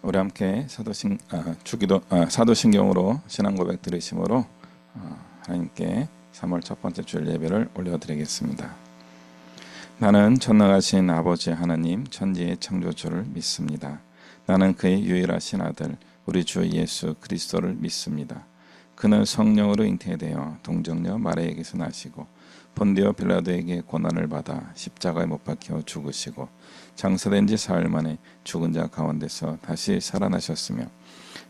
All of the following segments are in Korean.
우리 함께 사도신경으로 신앙 고백 들으심으로 하나님께 3월 첫 번째 주일 예배를 올려드리겠습니다. 나는 전능하신 아버지 하나님 천지의 창조주를 믿습니다. 나는 그의 유일하신 아들 우리 주 예수 그리스도를 믿습니다. 그는 성령으로 잉태되어 동정녀 마리아에게서 나시고 본디오 빌라도에게 고난을 받아 십자가에 못 박혀 죽으시고 장사된 지 사흘 만에 죽은 자 가운데서 다시 살아나셨으며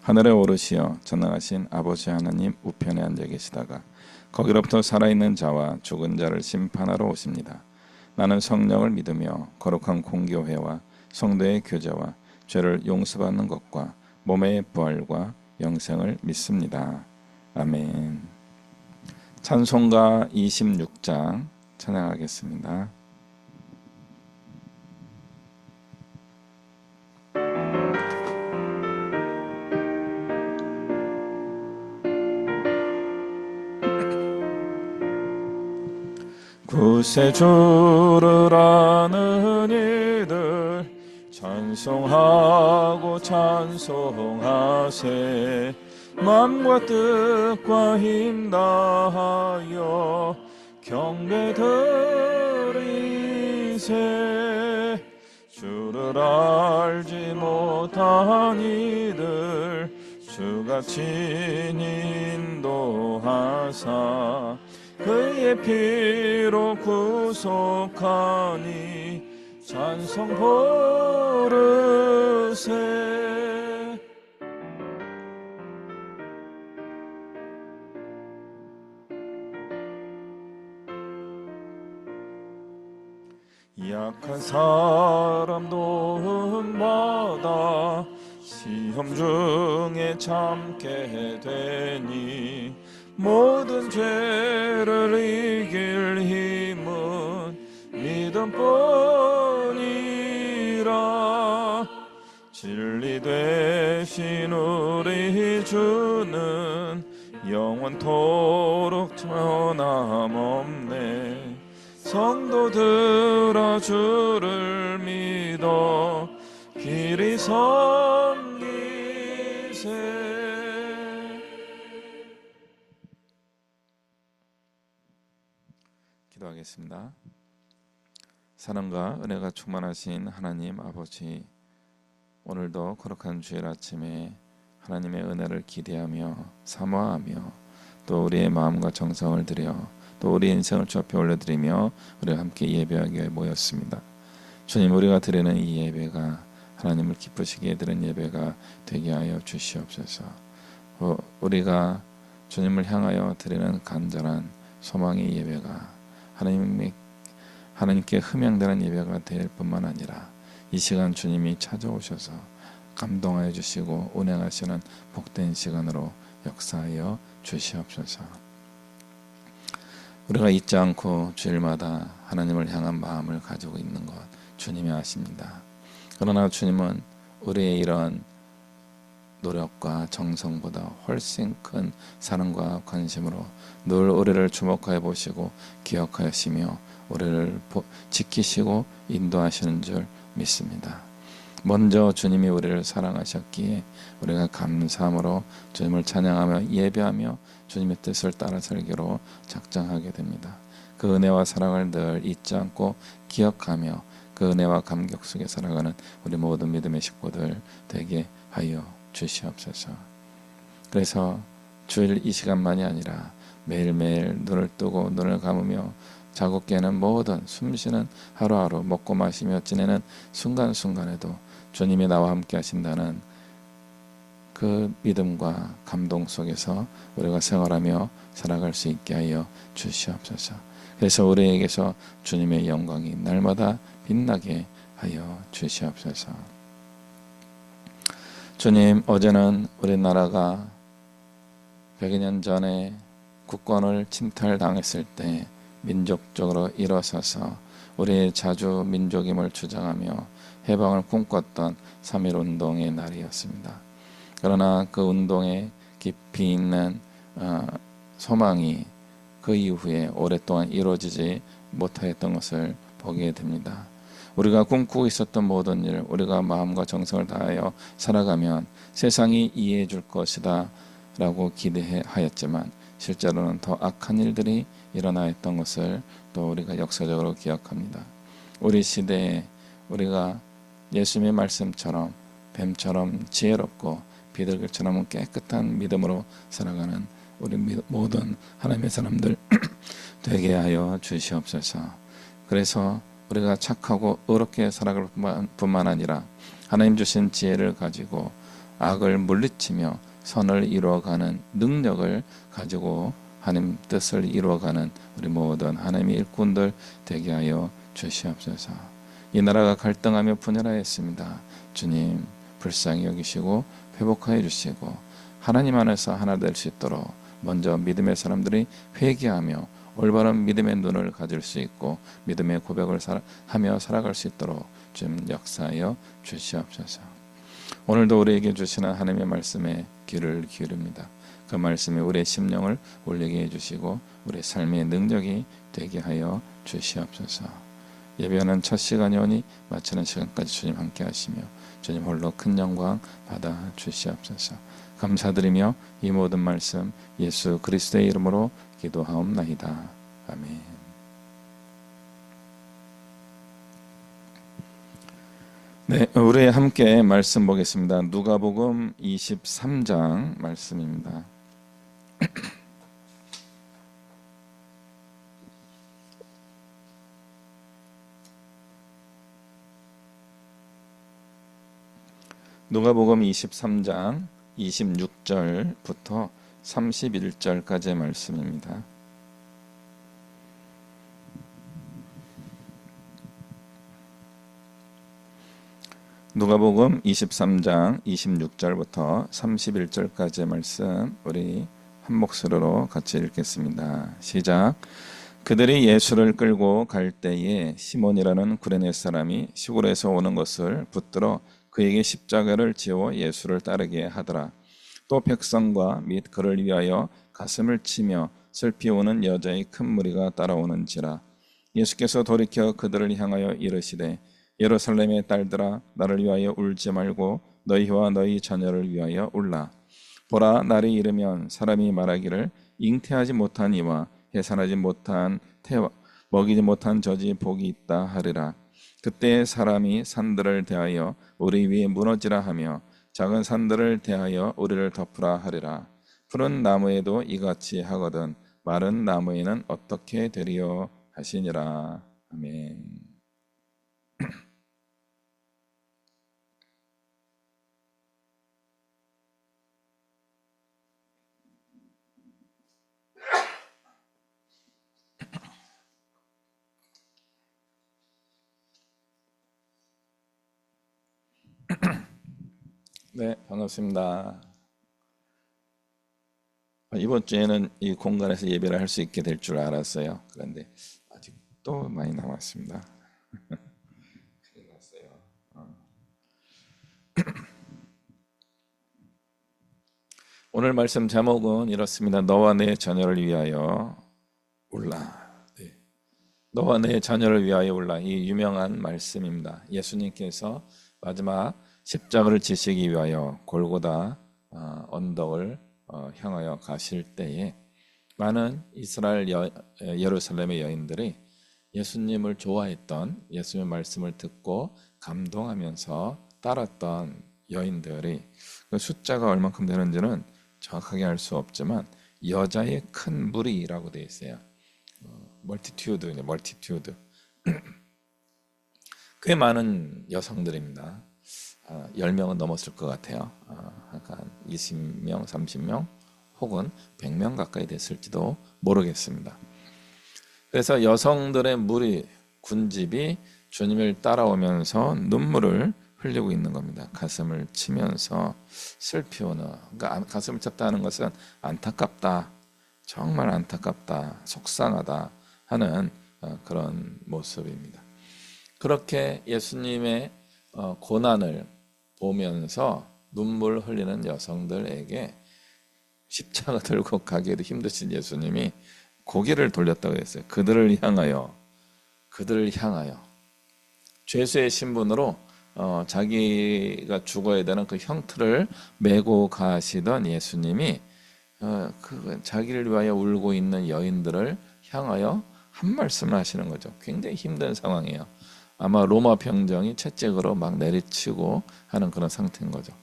하늘에 오르시어 전능하신 아버지 하나님 우편에 앉아 계시다가 거기로부터 살아있는 자와 죽은 자를 심판하러 오십니다. 나는 성령을 믿으며 거룩한 공교회와 성도의 교제와 죄를 용서받는 것과 몸의 부활과 영생을 믿습니다. 아멘. 찬송가 26장 찬양하겠습니다. 구세주를 아는 이들 찬송하고 찬송하세. 맘과 뜻과 힘 다하여 경배 드리세. 주를 알지 못한 이들 주가 친히 인도하사 그의 피로 구속하니 찬송 부르세. 약한 사람 도움받아 시험 중에 참게 되니 모든 죄를 이길 힘은 믿음뿐이라. 진리 되신 우리 주는 영원토록 변함없네. 성도들아 주를 믿어 길이 섬기세. 기도하겠습니다. 사랑과 은혜가 충만하신 하나님 아버지, 오늘도 거룩한 주일 아침에 하나님의 은혜를 기대하며 사모하며 또 우리의 마음과 정성을 들여 또 우리 인생을 주 앞에 올려드리며 우리가 함께 예배하기 위해 모였습니다. 주님, 우리가 드리는 이 예배가 하나님을 기쁘시게 드리는 예배가 되게 하여 주시옵소서. 우리가 주님을 향하여 드리는 간절한 소망의 예배가 하나님께 흠양되는 예배가 될 뿐만 아니라 이 시간 주님이 찾아오셔서 감동하여 주시고 운행하시는 복된 시간으로 역사하여 주시옵소서. 우리가 잊지 않고 주일마다 하나님을 향한 마음을 가지고 있는 것 주님이 아십니다. 그러나 주님은 우리의 이런 노력과 정성보다 훨씬 큰 사랑과 관심으로 늘 우리를 주목하여 보시고 기억하시며 우리를 지키시고 인도하시는 줄 믿습니다. 먼저 주님이 우리를 사랑하셨기에 우리가 감사함으로 주님을 찬양하며 예배하며 주님의 뜻을 따라 살기로 작정하게 됩니다. 그 은혜와 사랑을 늘 잊지 않고 기억하며 그 은혜와 감격 속에 살아가는 우리 모든 믿음의 식구들 되게 하여 주시옵소서. 그래서 주일 이 시간만이 아니라 매일매일 눈을 뜨고 눈을 감으며 자고 깨는 모든 숨쉬는 하루하루 먹고 마시며 지내는 순간순간에도 주님이 나와 함께 하신다는 그 믿음과 감동 속에서 우리가 생활하며 살아갈 수 있게 하여 주시옵소서. 그래서 우리에게서 주님의 영광이 날마다 빛나게 하여 주시옵소서. 주님, 어제는 우리나라가 100여 년 전에 국권을 침탈당했을 때 민족적으로 일어서서 우리의 자주 민족임을 주장하며 해방을 꿈꿨던 3.1운동의 날이었습니다. 그러나 그 운동에 깊이 있는 소망이 그 이후에 오랫동안 이루어지지 못하였던 것을 보게 됩니다. 우리가 꿈꾸고 있었던 모든 일, 우리가 마음과 정성을 다하여 살아가면 세상이 이해해 줄 것이다 라고 기대하였지만 실제로는 더 악한 일들이 일어나 있던 것을 또 우리가 역사적으로 기억합니다. 우리 시대에 우리가 예수님의 말씀처럼 뱀처럼 지혜롭고 비둘기처럼 깨끗한 믿음으로 살아가는 우리 모든 하나님의 사람들 되게 하여 주시옵소서. 그래서 우리가 착하고 의롭게 살아갈 뿐만 아니라 하나님 주신 지혜를 가지고 악을 물리치며 선을 이루어가는 능력을 가지고 하나님 뜻을 이루어가는 우리 모든 하나님의 일꾼들 되게 하여 주시옵소서. 이 나라가 갈등하며 분열하였습니다. 주님 불쌍히 여기시고 회복하여 주시고 하나님 안에서 하나 될 수 있도록 먼저 믿음의 사람들이 회개하며 올바른 믿음의 눈을 가질 수 있고 믿음의 고백을 하며 살아갈 수 있도록 좀 역사하여 주시옵소서. 오늘도 우리에게 주시는 하나님의 말씀에 귀를 기울입니다. 그 말씀에 우리의 심령을 올리게 해주시고 우리의 삶의 능력이 되게 하여 주시옵소서. 예배하는 첫 시간이 오니 마치는 시간까지 주님 함께 하시며 주님 홀로 큰 영광 받아 주시옵소서. 감사드리며 이 모든 말씀 예수 그리스도의 이름으로 기도하옵나이다. 아멘. 네, 우리 함께 말씀 보겠습니다. 누가복음 23장 말씀입니다. 누가복음 23장 26절부터 31절까지의 말씀입니다. 누가복음 23장 26절부터 31절까지의 말씀 우리 한 목소리로 같이 읽겠습니다. 시작. 그들이 예수를 끌고 갈 때에 시몬이라는 구레네 사람이 시골에서 오는 것을 붙들어 그에게 십자가를 지어 예수를 따르게 하더라. 또 백성과 및 그를 위하여 가슴을 치며 슬피 우는 여자의 큰 무리가 따라오는지라. 예수께서 돌이켜 그들을 향하여 이르시되 예루살렘의 딸들아 나를 위하여 울지 말고 너희와 너희 자녀를 위하여 울라. 보라 날이 이르면 사람이 말하기를 잉태하지 못한 이와 해산하지 못한 태와 먹이지 못한 젖이 복이 있다 하리라. 그때 사람이 산들을 대하여 우리 위에 무너지라 하며 작은 산들을 대하여 우리를 덮으라 하리라. 푸른 나무에도 이같이 하거든 마른 나무에는 어떻게 되리요 하시니라. 아멘. 네, 반갑습니다. 이번 주에는 이 공간에서 예배를 할 수 있게 될 줄 알았어요. 그런데 아직도 많이 남았습니다. 큰일 났어요. 오늘 말씀 제목은 이렇습니다. 너와 내 자녀를 위하여 울라. 네. 너와 내 자녀를 위하여 울라. 이 유명한 말씀입니다. 예수님께서 마지막 십자가를 지시기 위하여 골고다 언덕을 향하여 가실 때에 많은 이스라엘 예루살렘의 여인들이 예수님을 좋아했던 예수님의 말씀을 듣고 감동하면서 따랐던 여인들이 그 숫자가 얼만큼 되는지는 정확하게 알 수 없지만 여자의 큰 무리라고 되어 있어요. 멀티튜드. 꽤 많은 여성들입니다. 10명은 넘었을 것 같아요. 한 20명, 30명 혹은 100명 가까이 됐을지도 모르겠습니다. 그래서 여성들의 무리, 군집이 주님을 따라오면서 눈물을 흘리고 있는 겁니다. 가슴을 치면서 슬피우는, 그러니까 가슴을 쳤다는 것은 안타깝다, 정말 안타깝다, 속상하다 하는 그런 모습입니다. 그렇게 예수님의 고난을 보면서 눈물 흘리는 여성들에게 십자가 들고 가기에도 힘드신 예수님이 고개를 돌렸다고 했어요. 그들을 향하여 죄수의 신분으로 자기가 죽어야 되는 그 형틀을 메고 가시던 예수님이 그 자기를 위하여 울고 있는 여인들을 향하여 한 말씀을 하시는 거죠. 굉장히 힘든 상황이에요. 아마 로마 병정이 채찍으로 막 내리치고 하는 그런 상태인 거죠.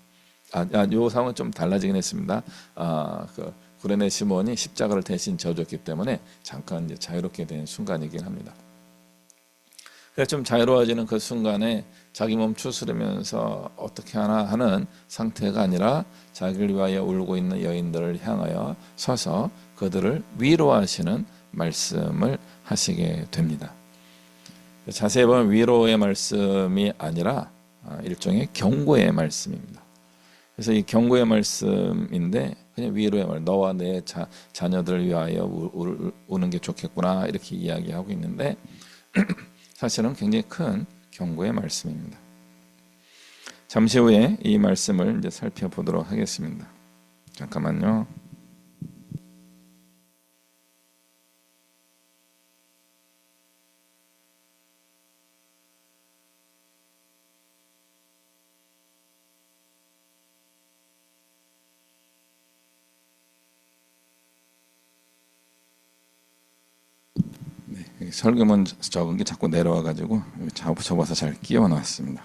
요 상황은 좀 달라지긴 했습니다. 그 구레네 시몬이 십자가를 대신 져줬기 때문에 잠깐 이제 자유롭게 된 순간이긴 합니다. 그래서 좀 자유로워지는 그 순간에 자기 몸 추스르면서 어떻게 하나 하는 상태가 아니라 자기를 위하여 울고 있는 여인들을 향하여 서서 그들을 위로하시는 말씀을 하시게 됩니다. 자세히 보면 위로의 말씀이 아니라 일종의 경고의 말씀입니다. 그래서 이 경고의 말씀인데 그냥 위로의 말, 너와 내 자녀들을 위하여 우는 게 좋겠구나 이렇게 이야기하고 있는데 사실은 굉장히 큰 경고의 말씀입니다. 잠시 후에 이 말씀을 이제 살펴보도록 하겠습니다. 잠깐만요. 설교문 적은 게 자꾸 내려와가지고 접어서 잘 끼워 놨습니다.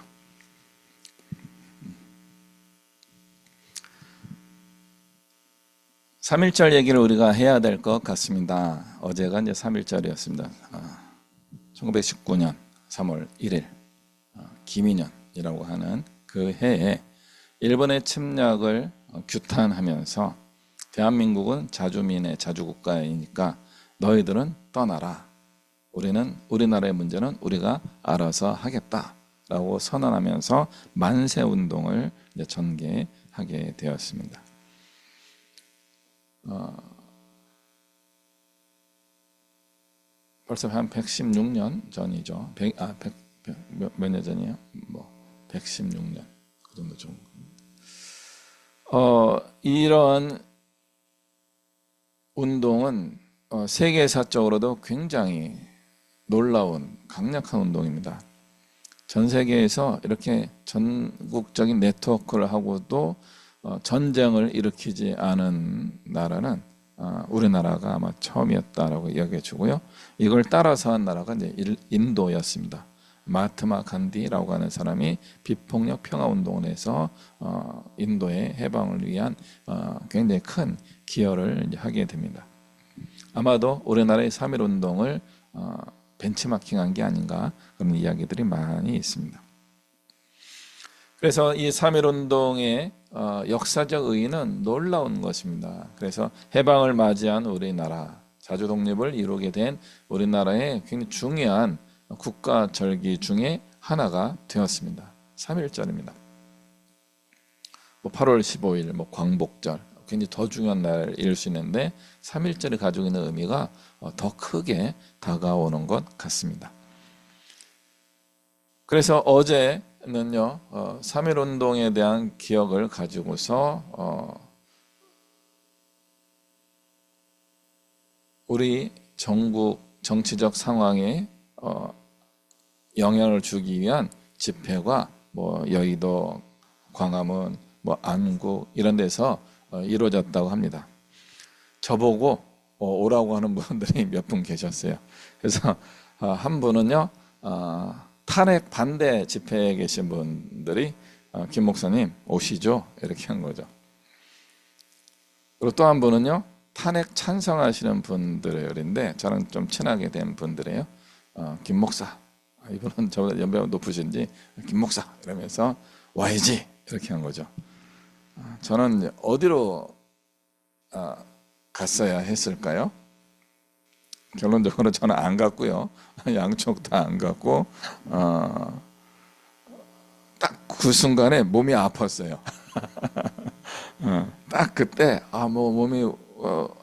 3.1절 얘기를 우리가 해야 될 것 같습니다. 어제가 이제 3.1절이었습니다. 1919년 3월 1일 기민년이라고 하는 그 해에 일본의 침략을 규탄하면서 대한민국은 자주민의 자주국가이니까 너희들은 떠나라. 우리나라의 문제는 우리가 알아서 하겠다라고 선언하면서 만세운동을 전개하게 되었습니다. 벌써 한 116년 전이죠. 몇 년 전이에요? 116년 그 정도 좀. 이런 운동은 세계사적으로도 굉장히 놀라운 강력한 운동입니다. 전 세계에서 이렇게 전국적인 네트워크를 하고도 전쟁을 일으키지 않은 나라는 우리나라가 아마 처음이었다라고 이야기해 주고요. 이걸 따라서 한 나라가 이제 인도였습니다. 마하트마 간디라고 하는 사람이 비폭력 평화운동을 해서 인도의 해방을 위한 굉장히 큰 기여를 하게 됩니다. 아마도 우리나라의 3.1운동을 벤치마킹한 게 아닌가 그런 이야기들이 많이 있습니다. 그래서 이 3.1운동의 역사적 의의는 놀라운 것입니다. 그래서 해방을 맞이한 우리나라, 자주독립을 이루게 된 우리나라의 굉장히 중요한 국가절기 중에 하나가 되었습니다. 3.1절입니다. 8월 15일 광복절, 굉장히 더 중요한 날일 수 있는데 3.1절이 가지고 있는 의미가 더 크게 다가오는 것 같습니다. 그래서 어제는요 3.1운동에 대한 기억을 가지고서 우리 전국 정치적 상황에 영향을 주기 위한 집회가 여의도, 광화문, 안국 이런 데서 이루어졌다고 합니다. 저보고 오라고 하는 분들이 몇 분 계셨어요. 그래서 한 분은요 탄핵 반대 집회에 계신 분들이 김 목사님 오시죠 이렇게 한 거죠. 그리고 또 한 분은요 탄핵 찬성하시는 분들인데 저랑 좀 친하게 된 분들이에요. 김 목사, 이분은 저보다 연배가 높으신지 김 목사 이러면서 와야지 이렇게 한 거죠. 저는 어디로 갔어야 했을까요? 결론적으로 저는 안 갔고요. 양쪽 다 안 갔고 딱 그 순간에 몸이 아팠어요. 딱 그때 몸이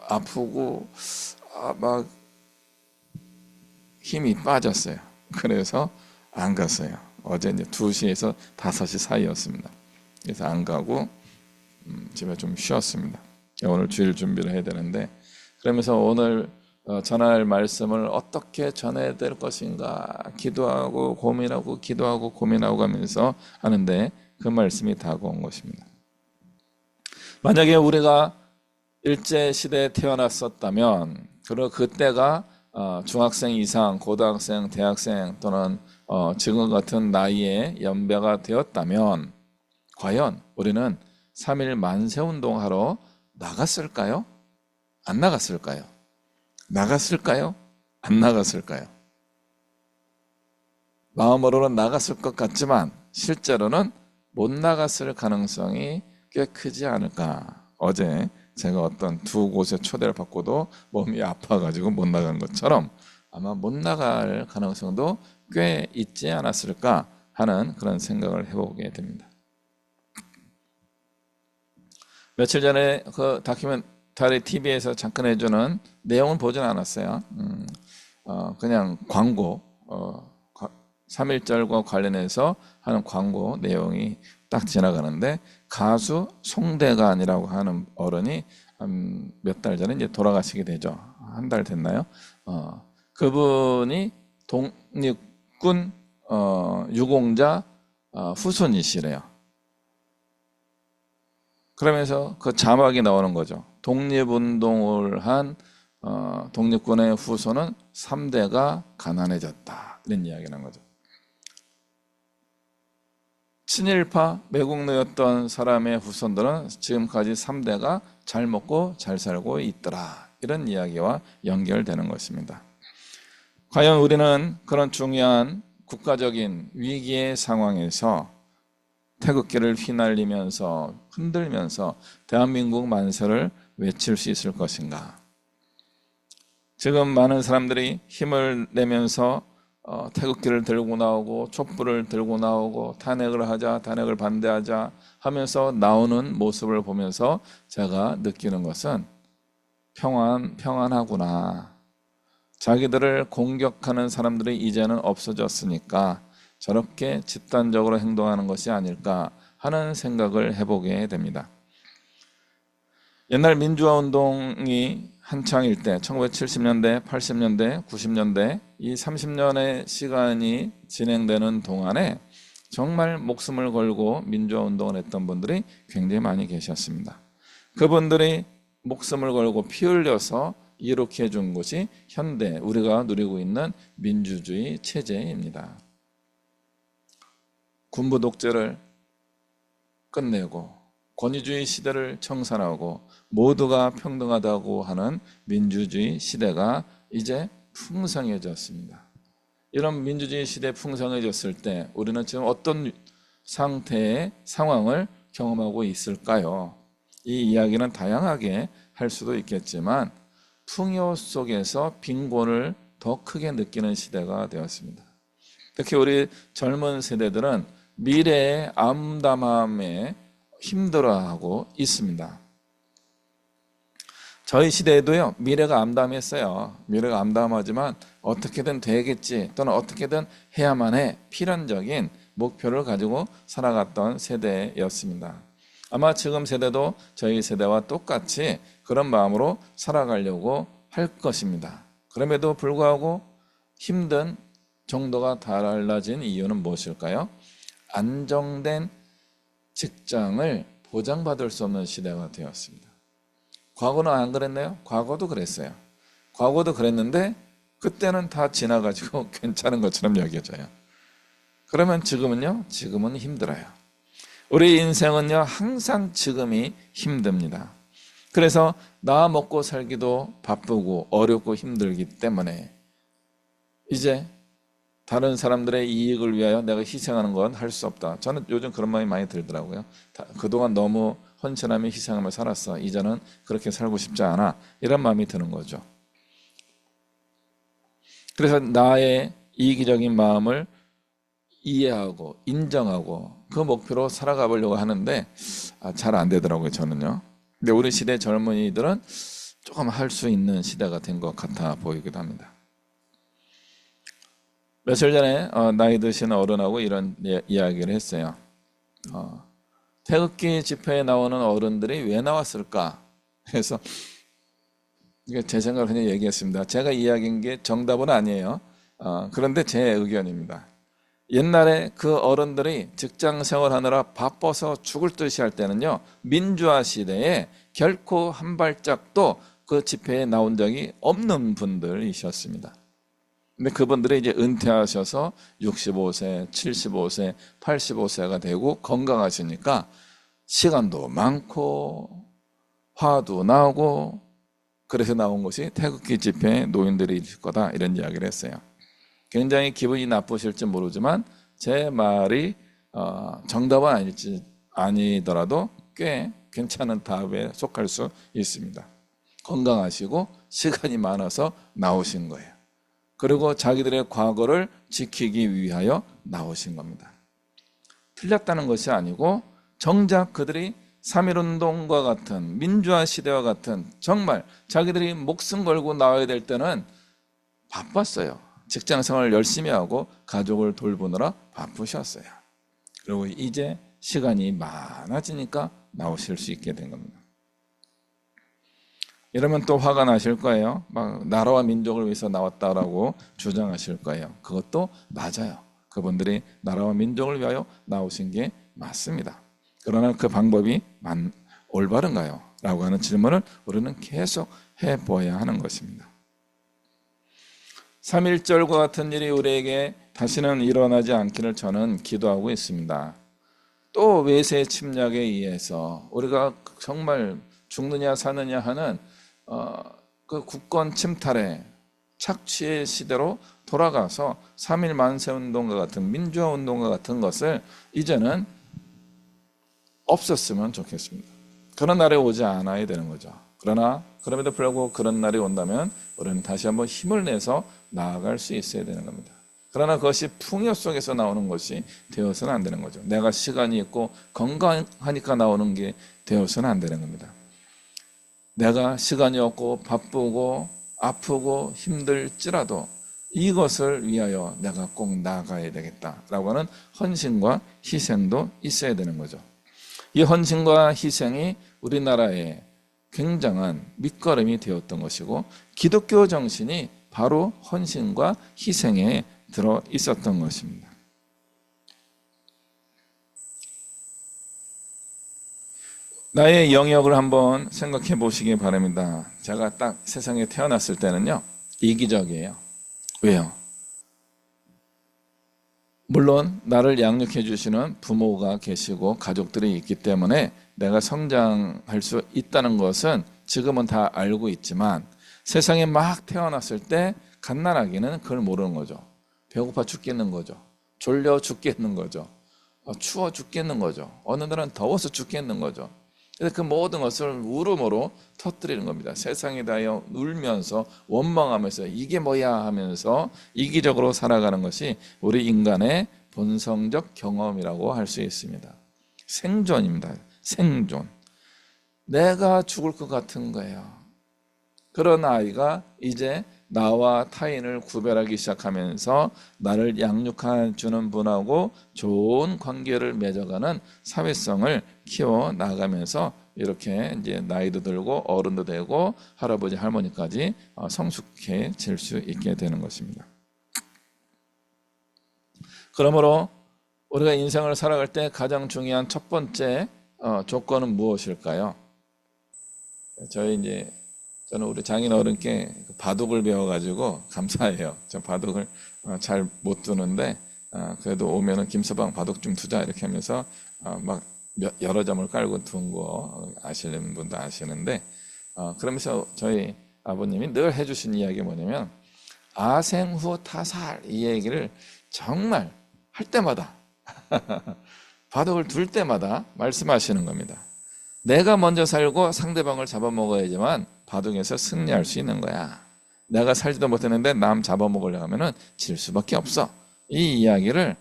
아프고 막 힘이 빠졌어요. 그래서 안 갔어요. 어제 이제 2시에서 5시 사이였습니다. 그래서 안 가고 집에 좀 쉬었습니다. 오늘 주일 준비를 해야 되는데 그러면서 오늘 전할 말씀을 어떻게 전해야 될 것인가 기도하고 고민하고 기도하고 고민하고 가면서 하는데 그 말씀이 다가온 것입니다. 만약에 우리가 일제시대에 태어났었다면 그리고 그때가 중학생 이상, 고등학생, 대학생 또는 지금 같은 나이에 연배가 되었다면 과연 우리는 3.1 만세운동하러 나갔을까요? 안 나갔을까요? 나갔을까요? 안 나갔을까요? 마음으로는 나갔을 것 같지만 실제로는 못 나갔을 가능성이 꽤 크지 않을까. 어제 제가 어떤 두 곳에 초대를 받고도 몸이 아파가지고 못 나간 것처럼 아마 못 나갈 가능성도 꽤 있지 않았을까 하는 그런 생각을 해보게 됩니다. 며칠 전에 그 다큐멘터리 TV에서 잠깐 해주는 내용은 보진 않았어요. 그냥 광고, 3.1절과 관련해서 하는 광고 내용이 딱 지나가는데 가수 송대관이라고 하는 어른이 몇 달 전에 이제 돌아가시게 되죠. 한 달 됐나요? 그분이 독립군 유공자 후손이시래요. 그러면서 그 자막이 나오는 거죠. 독립운동을 한 독립군의 후손은 3대가 가난해졌다. 이런 이야기를 한 거죠. 친일파 매국노였던 사람의 후손들은 지금까지 3대가 잘 먹고 잘 살고 있더라. 이런 이야기와 연결되는 것입니다. 과연 우리는 그런 중요한 국가적인 위기의 상황에서 태극기를 휘날리면서 흔들면서 대한민국 만세를 외칠 수 있을 것인가? 지금 많은 사람들이 힘을 내면서 태극기를 들고 나오고 촛불을 들고 나오고 탄핵을 하자, 탄핵을 반대하자 하면서 나오는 모습을 보면서 제가 느끼는 것은 평안하구나. 자기들을 공격하는 사람들이 이제는 없어졌으니까 저렇게 집단적으로 행동하는 것이 아닐까 하는 생각을 해보게 됩니다. 옛날 민주화 운동이 한창일 때 1970년대, 80년대, 90년대 이 30년의 시간이 진행되는 동안에 정말 목숨을 걸고 민주화 운동을 했던 분들이 굉장히 많이 계셨습니다. 그분들이 목숨을 걸고 피 흘려서 이룩해 준 것이 현대 우리가 누리고 있는 민주주의 체제입니다. 군부 독재를 끝내고 권위주의 시대를 청산하고 모두가 평등하다고 하는 민주주의 시대가 이제 풍성해졌습니다. 이런 민주주의 시대 풍성해졌을 때 우리는 지금 어떤 상태의 상황을 경험하고 있을까요? 이 이야기는 다양하게 할 수도 있겠지만 풍요 속에서 빈곤을 더 크게 느끼는 시대가 되었습니다. 특히 우리 젊은 세대들은 미래의 암담함에 힘들어하고 있습니다. 저희 시대에도요, 미래가 암담했어요. 미래가 암담하지만 어떻게든 되겠지 또는 어떻게든 해야만 해 필연적인 목표를 가지고 살아갔던 세대였습니다. 아마 지금 세대도 저희 세대와 똑같이 그런 마음으로 살아가려고 할 것입니다. 그럼에도 불구하고 힘든 정도가 달라진 이유는 무엇일까요? 안정된 직장을 보장받을 수 없는 시대가 되었습니다. 과거는 안 그랬나요? 과거도 그랬어요. 과거도 그랬는데 그때는 다 지나가지고 괜찮은 것처럼 여겨져요. 그러면 지금은요? 지금은 힘들어요. 우리 인생은요 항상 지금이 힘듭니다. 그래서 나 먹고 살기도 바쁘고 어렵고 힘들기 때문에 이제 다른 사람들의 이익을 위하여 내가 희생하는 건 할 수 없다. 저는 요즘 그런 마음이 많이 들더라고요. 그동안 너무 헌신하며 희생하며 살았어. 이제는 그렇게 살고 싶지 않아. 이런 마음이 드는 거죠. 그래서 나의 이기적인 마음을 이해하고 인정하고 그 목표로 살아가 보려고 하는데 잘 안 되더라고요. 저는요. 근데 우리 시대 젊은이들은 조금 할 수 있는 시대가 된 것 같아 보이기도 합니다. 며칠 전에 나이 드신 어른하고 이런 이야기를 했어요. 태극기 집회에 나오는 어른들이 왜 나왔을까? 그래서 이게 제 생각을 그냥 얘기했습니다. 제가 이야기한 게 정답은 아니에요. 그런데 제 의견입니다. 옛날에 그 어른들이 직장 생활하느라 바빠서 죽을 듯이 할 때는요, 민주화 시대에 결코 한 발짝도 그 집회에 나온 적이 없는 분들이셨습니다. 근데 그분들이 이제 은퇴하셔서 65세, 75세, 85세가 되고 건강하시니까 시간도 많고 화도 나고, 그래서 나온 것이 태극기 집회에 노인들이 있을 거다, 이런 이야기를 했어요. 굉장히 기분이 나쁘실지 모르지만 제 말이 정답은 아니더라도 꽤 괜찮은 답에 속할 수 있습니다. 건강하시고 시간이 많아서 나오신 거예요. 그리고 자기들의 과거를 지키기 위하여 나오신 겁니다. 틀렸다는 것이 아니고 정작 그들이 3.1운동과 같은 민주화 시대와 같은 정말 자기들이 목숨 걸고 나와야 될 때는 바빴어요. 직장생활을 열심히 하고 가족을 돌보느라 바쁘셨어요. 그리고 이제 시간이 많아지니까 나오실 수 있게 된 겁니다. 이러면 또 화가 나실 거예요. 막 나라와 민족을 위해서 나왔다라고 주장하실 거예요. 그것도 맞아요. 그분들이 나라와 민족을 위하여 나오신 게 맞습니다. 그러나 그 방법이 올바른가요? 라고 하는 질문을 우리는 계속 해보아야 하는 것입니다. 3.1절과 같은 일이 우리에게 다시는 일어나지 않기를 저는 기도하고 있습니다. 또 외세 침략에 의해서 우리가 정말 죽느냐 사느냐 하는 그 국권 침탈의 착취의 시대로 돌아가서 3.1 만세운동과 같은 민주화 운동과 같은 것을 이제는 없었으면 좋겠습니다. 그런 날이 오지 않아야 되는 거죠. 그러나 그럼에도 불구하고 그런 날이 온다면 우리는 다시 한번 힘을 내서 나아갈 수 있어야 되는 겁니다. 그러나 그것이 풍요 속에서 나오는 것이 되어서는 안 되는 거죠. 내가 시간이 있고 건강하니까 나오는 게 되어서는 안 되는 겁니다. 내가 시간이 없고 바쁘고 아프고 힘들지라도 이것을 위하여 내가 꼭 나아가야 되겠다라고 하는 헌신과 희생도 있어야 되는 거죠. 이 헌신과 희생이 우리나라의 굉장한 밑거름이 되었던 것이고 기독교 정신이 바로 헌신과 희생에 들어 있었던 것입니다. 나의 영역을 한번 생각해 보시기 바랍니다. 제가 딱 세상에 태어났을 때는요, 이기적이에요. 왜요? 물론 나를 양육해 주시는 부모가 계시고 가족들이 있기 때문에 내가 성장할 수 있다는 것은 지금은 다 알고 있지만 세상에 막 태어났을 때 갓난아기는 그걸 모르는 거죠. 배고파 죽겠는 거죠. 졸려 죽겠는 거죠. 추워 죽겠는 거죠. 어느 날은 더워서 죽겠는 거죠. 그래서 그 모든 것을 울음으로 터뜨리는 겁니다. 세상에 대하여 울면서 원망하면서 이게 뭐야 하면서 이기적으로 살아가는 것이 우리 인간의 본성적 경험이라고 할 수 있습니다. 생존입니다. 생존. 내가 죽을 것 같은 거예요. 그런 아이가 이제 나와 타인을 구별하기 시작하면서 나를 양육해 주는 분하고 좋은 관계를 맺어가는 사회성을 키워 나가면서 이렇게 이제 나이도 들고 어른도 되고 할아버지 할머니까지 성숙해질 수 있게 되는 것입니다. 그러므로 우리가 인생을 살아갈 때 가장 중요한 첫 번째 조건은 무엇일까요? 저는 우리 장인 어른께 바둑을 배워가지고 감사해요. 저 바둑을 잘 못 두는데 그래도 오면은 김서방 바둑 좀 두자 이렇게 하면서 막 여러 점을 깔고 둔 거 아시는 분도 아시는데 그러면서 저희 아버님이 늘 해주신 이야기가 뭐냐면 아생후 타살 이 얘기를 정말 할 때마다 바둑을 둘 때마다 말씀하시는 겁니다. 내가 먼저 살고 상대방을 잡아먹어야지만 바둑에서 승리할 수 있는 거야. 내가 살지도 못했는데 남 잡아먹으려고 하면 질 수밖에 없어. 이 이야기를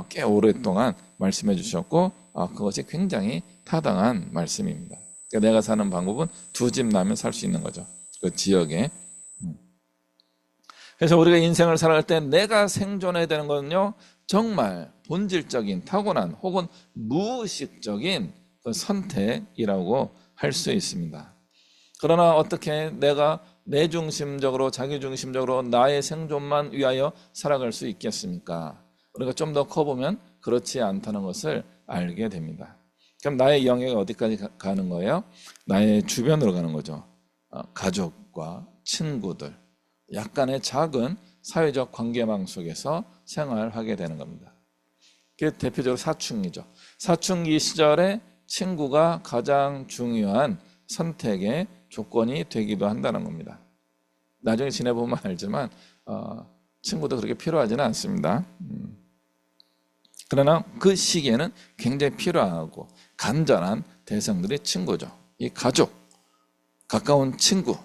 꽤 오랫동안 말씀해 주셨고 그것이 굉장히 타당한 말씀입니다. 그러니까 내가 사는 방법은 두 집 나면 살 수 있는 거죠. 그 지역에. 그래서 우리가 인생을 살아갈 때 내가 생존해야 되는 것은요, 정말 본질적인 타고난 혹은 무의식적인 그 선택이라고 할 수 있습니다. 그러나 어떻게 내가 내 중심적으로 자기 중심적으로 나의 생존만 위하여 살아갈 수 있겠습니까? 우리가 좀 더 커보면 그렇지 않다는 것을 알게 됩니다. 그럼 나의 영역이 어디까지 가는 거예요? 나의 주변으로 가는 거죠. 가족과 친구들, 약간의 작은 사회적 관계망 속에서 생활하게 되는 겁니다. 그게 대표적으로 사춘기죠. 사춘기 시절에 친구가 가장 중요한 선택의 조건이 되기도 한다는 겁니다. 나중에 지내보면 알지만 친구도 그렇게 필요하지는 않습니다. 그러나 그 시기에는 굉장히 필요하고 간절한 대상들이 친구죠. 이 가족, 가까운 친구,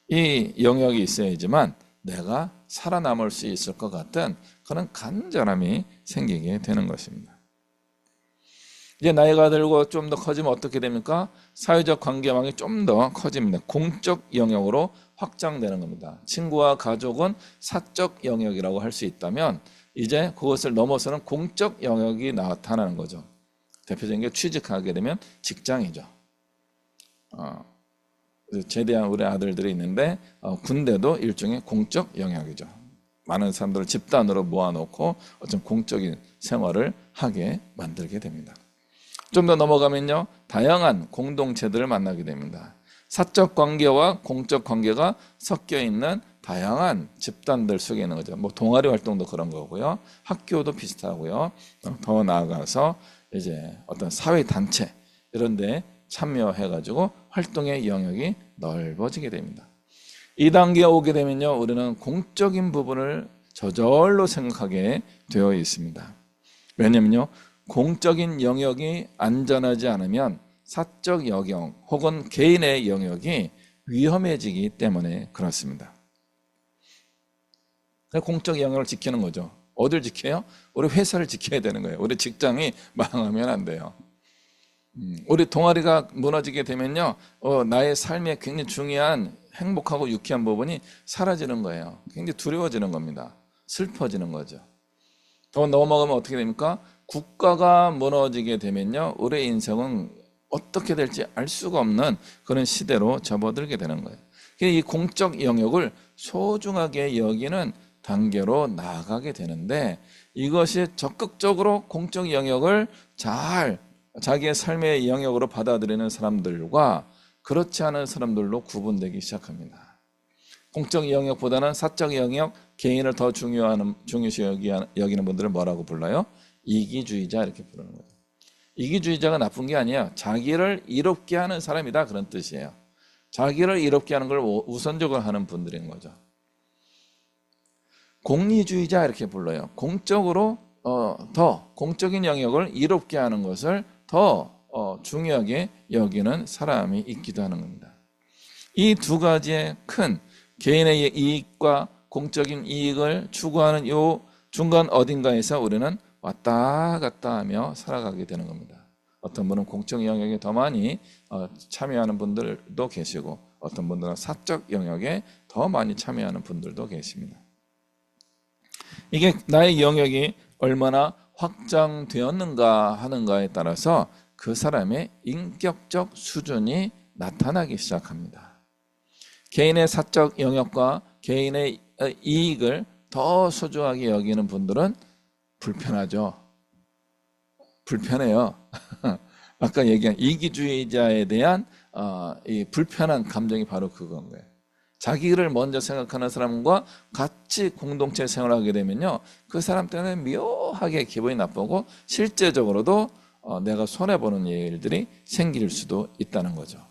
이 영역이 있어야지만 내가 살아남을 수 있을 것 같은 그런 간절함이 생기게 되는 것입니다. 이제 나이가 들고 좀 더 커지면 어떻게 됩니까? 사회적 관계망이 좀 더 커집니다. 공적 영역으로 확장되는 겁니다. 친구와 가족은 사적 영역이라고 할 수 있다면 이제 그것을 넘어서는 공적 영역이 나타나는 거죠. 대표적인 게 취직하게 되면 직장이죠. 제대한 우리 아들들이 있는데 군대도 일종의 공적 영역이죠. 많은 사람들을 집단으로 모아놓고 어떤 공적인 생활을 하게 만들게 됩니다. 좀 더 넘어가면요, 다양한 공동체들을 만나게 됩니다. 사적 관계와 공적 관계가 섞여 있는 다양한 집단들 속에 있는 거죠. 뭐 동아리 활동도 그런 거고요, 학교도 비슷하고요. 더 나아가서 이제 어떤 사회 단체 이런데 참여해가지고 활동의 영역이 넓어지게 됩니다. 이 단계에 오게 되면요, 우리는 공적인 부분을 저절로 생각하게 되어 있습니다. 왜냐면요, 공적인 영역이 안전하지 않으면 사적 영역 혹은 개인의 영역이 위험해지기 때문에 그렇습니다. 공적 영역을 지키는 거죠. 어딜 지켜요? 우리 회사를 지켜야 되는 거예요. 우리 직장이 망하면 안 돼요. 우리 동아리가 무너지게 되면요, 나의 삶에 굉장히 중요한 행복하고 유쾌한 부분이 사라지는 거예요. 굉장히 두려워지는 겁니다. 슬퍼지는 거죠. 더 넘어가면 어떻게 됩니까? 국가가 무너지게 되면요, 우리의 인생은 어떻게 될지 알 수가 없는 그런 시대로 접어들게 되는 거예요. 이 공적 영역을 소중하게 여기는 단계로 나아가게 되는데, 이것이 적극적으로 공적 영역을 잘 자기의 삶의 영역으로 받아들이는 사람들과 그렇지 않은 사람들로 구분되기 시작합니다. 공적 영역보다는 사적 영역, 개인을 더 중요시 여기는 분들을 뭐라고 불러요? 이기주의자, 이렇게 부르는 거예요. 이기주의자가 나쁜 게 아니에요. 자기를 이롭게 하는 사람이다, 그런 뜻이에요. 자기를 이롭게 하는 걸 우선적으로 하는 분들인 거죠. 공리주의자, 이렇게 불러요. 공적으로 더 공적인 영역을 이롭게 하는 것을 더 중요하게 여기는 사람이 있기도 하는 겁니다. 이 두 가지의 큰 개인의 이익과 공적인 이익을 추구하는 요 중간 어딘가에서 우리는 왔다 갔다 하며 살아가게 되는 겁니다. 어떤 분은 공적 영역에 더 많이 참여하는 분들도 계시고, 어떤 분들은 사적 영역에 더 많이 참여하는 분들도 계십니다. 이게 나의 영역이 얼마나 확장되었는가 하는가에 따라서 그 사람의 인격적 수준이 나타나기 시작합니다. 개인의 사적 영역과 개인의 이익을 더 소중하게 여기는 분들은 불편하죠. 불편해요. 아까 얘기한 이기주의자에 대한 이 불편한 감정이 바로 그건 거예요. 자기를 먼저 생각하는 사람과 같이 공동체 생활하게 되면요, 그 사람 때문에 묘하게 기분이 나쁘고 실제적으로도 내가 손해보는 일들이 생길 수도 있다는 거죠.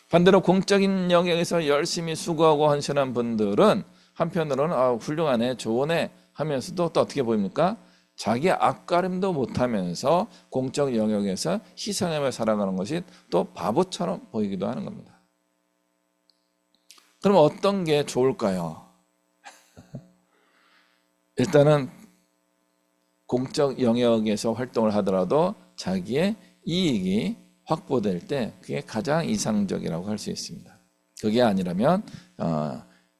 반대로 공적인 영역에서 열심히 수고하고 헌신한 분들은 한편으로는 훌륭하네, 좋으네 하면서도 또 어떻게 보입니까? 자기 앞가림도 못하면서 공적 영역에서 희생하며 살아가는 것이 또 바보처럼 보이기도 하는 겁니다. 그럼 어떤 게 좋을까요? 일단은 공적 영역에서 활동을 하더라도 자기의 이익이 확보될 때 그게 가장 이상적이라고 할 수 있습니다. 그게 아니라면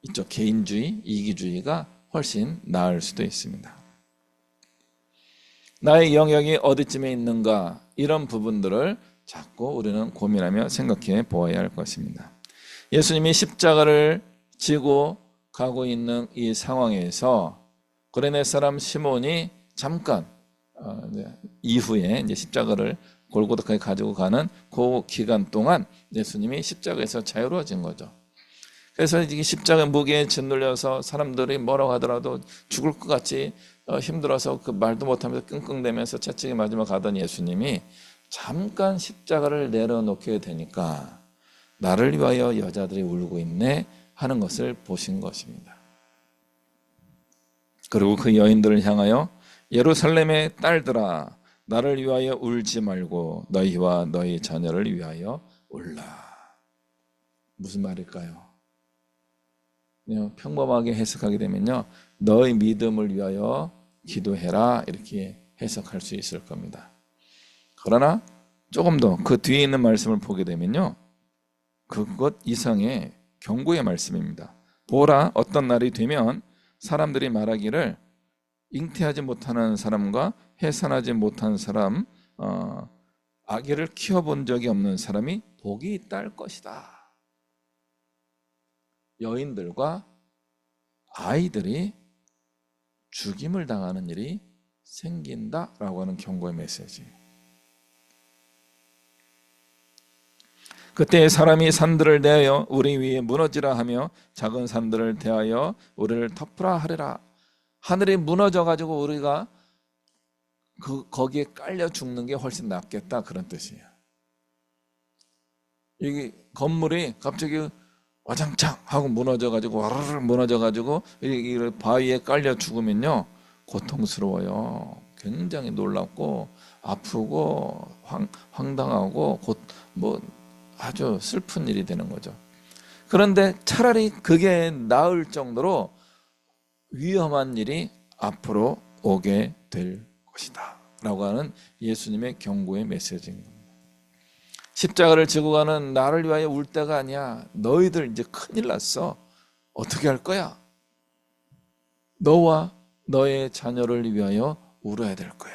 이쪽 개인주의, 이기주의가 훨씬 나을 수도 있습니다. 나의 영역이 어디쯤에 있는가, 이런 부분들을 자꾸 우리는 고민하며 생각해 보아야 할 것입니다. 예수님이 십자가를 지고 가고 있는 이 상황에서 구레네 사람 시몬이 잠깐 이후에 이제 십자가를 골고다까지 가지고 가는 그 기간 동안 예수님이 십자가에서 자유로워진 거죠. 그래서 이 십자가 무게에 짓눌려서 사람들이 뭐라고 하더라도 죽을 것 같이 힘들어서 그 말도 못하면서 끙끙대면서 채찍에 맞으며 가던 예수님이 잠깐 십자가를 내려놓게 되니까 나를 위하여 여자들이 울고 있네 하는 것을 보신 것입니다. 그리고 그 여인들을 향하여 예루살렘의 딸들아 나를 위하여 울지 말고 너희와 너희 자녀를 위하여 울라. 무슨 말일까요? 그냥 평범하게 해석하게 되면요, 너희 믿음을 위하여 기도해라 이렇게 해석할 수 있을 겁니다. 그러나 조금 더 그 뒤에 있는 말씀을 보게 되면요, 그것 이상의 경고의 말씀입니다. 보라, 어떤 날이 되면 사람들이 말하기를 잉태하지 못하는 사람과 해산하지 못한 사람, 아기를 키워본 적이 없는 사람이 복이 있다 할 것이다. 여인들과 아이들이 죽임을 당하는 일이 생긴다라고 하는 경고의 메시지. 그때 사람이 산들을 대하여 우리 위에 무너지라 하며 작은 산들을 대하여 우리를 덮으라 하리라. 하늘이 무너져가지고 우리가 거기에 깔려 죽는 게 훨씬 낫겠다, 그런 뜻이에요. 이 건물이 갑자기 와장창 하고 무너져가지고 와르르 무너져가지고 이 바위에 깔려 죽으면요, 고통스러워요. 굉장히 놀랍고 아프고 황당하고 아주 슬픈 일이 되는 거죠. 그런데 차라리 그게 나을 정도로 위험한 일이 앞으로 오게 될 것이다 라고 하는 예수님의 경고의 메시지인 겁니다. 십자가를 지고 가는 나를 위하여 울 때가 아니야. 너희들 이제 큰일 났어. 어떻게 할 거야? 너와 너의 자녀를 위하여 울어야 될 거야.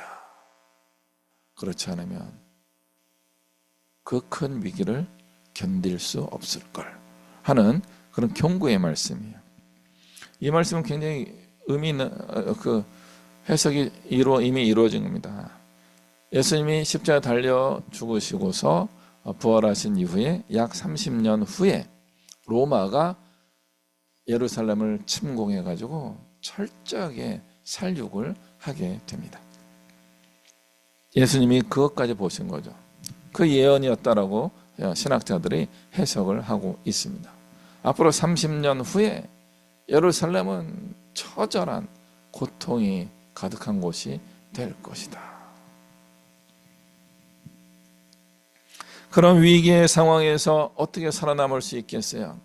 그렇지 않으면 그 큰 위기를 견딜 수 없을 걸 하는 그런 경고의 말씀이에요. 이 말씀은 굉장히 의미 있는 그 해석이 이미 이루어진 겁니다. 예수님이 십자가에 달려 죽으시고서 부활하신 이후에 약 30년 후에 로마가 예루살렘을 침공해 가지고 철저하게 살육을 하게 됩니다. 예수님이 그것까지 보신 거죠. 그 예언이었다라고 신학자들이 해석을 하고 있습니다. 앞으로 30년 후에 예루살렘은 처절한 고통이 가득한 곳이 될 것이다. 그런 위기의 상황에서 어떻게 살아남을 수 있겠어요?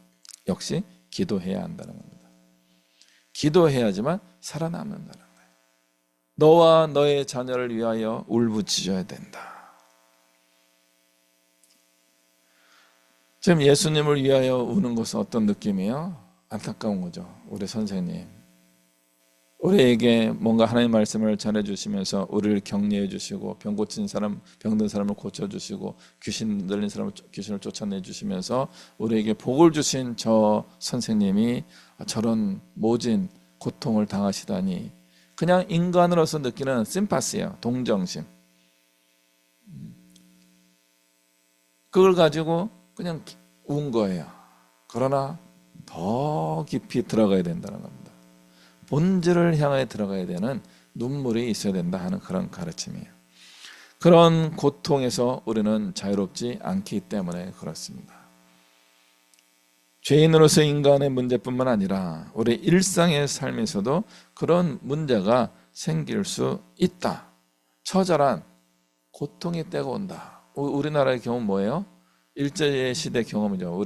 역시 기도해야 한다는 겁니다. 기도해야지만 살아남는다는 거예요. 너와 너의 자녀를 위하여 울부짖어야 된다. 지금 예수님을 위하여 우는 것은 어떤 느낌이에요? 안타까운 거죠. 우리 선생님, 우리에게 뭔가 하나님의 말씀을 전해주시면서 우리를 격려해 주시고 병 고친 사람, 병든 사람을 고쳐주시고 귀신 들린 사람을 귀신을 쫓아내 주시면서 우리에게 복을 주신 저 선생님이 저런 모진 고통을 당하시다니, 그냥 인간으로서 느끼는 심파시예요. 동정심. 그걸 가지고 그냥 운 거예요. 그러나 더 깊이 들어가야 된다는 겁니다. 본질을 향해 들어가야 되는 눈물이 있어야 된다 하는 그런 가르침이에요. 그런 고통에서 우리는 자유롭지 않기 때문에 그렇습니다. 죄인으로서 인간의 문제뿐만 아니라 우리 일상의 삶에서도 그런 문제가 생길 수 있다. 처절한 고통의 때가 온다. 우리나라의 경우는 뭐예요? 일제시대 경험이죠.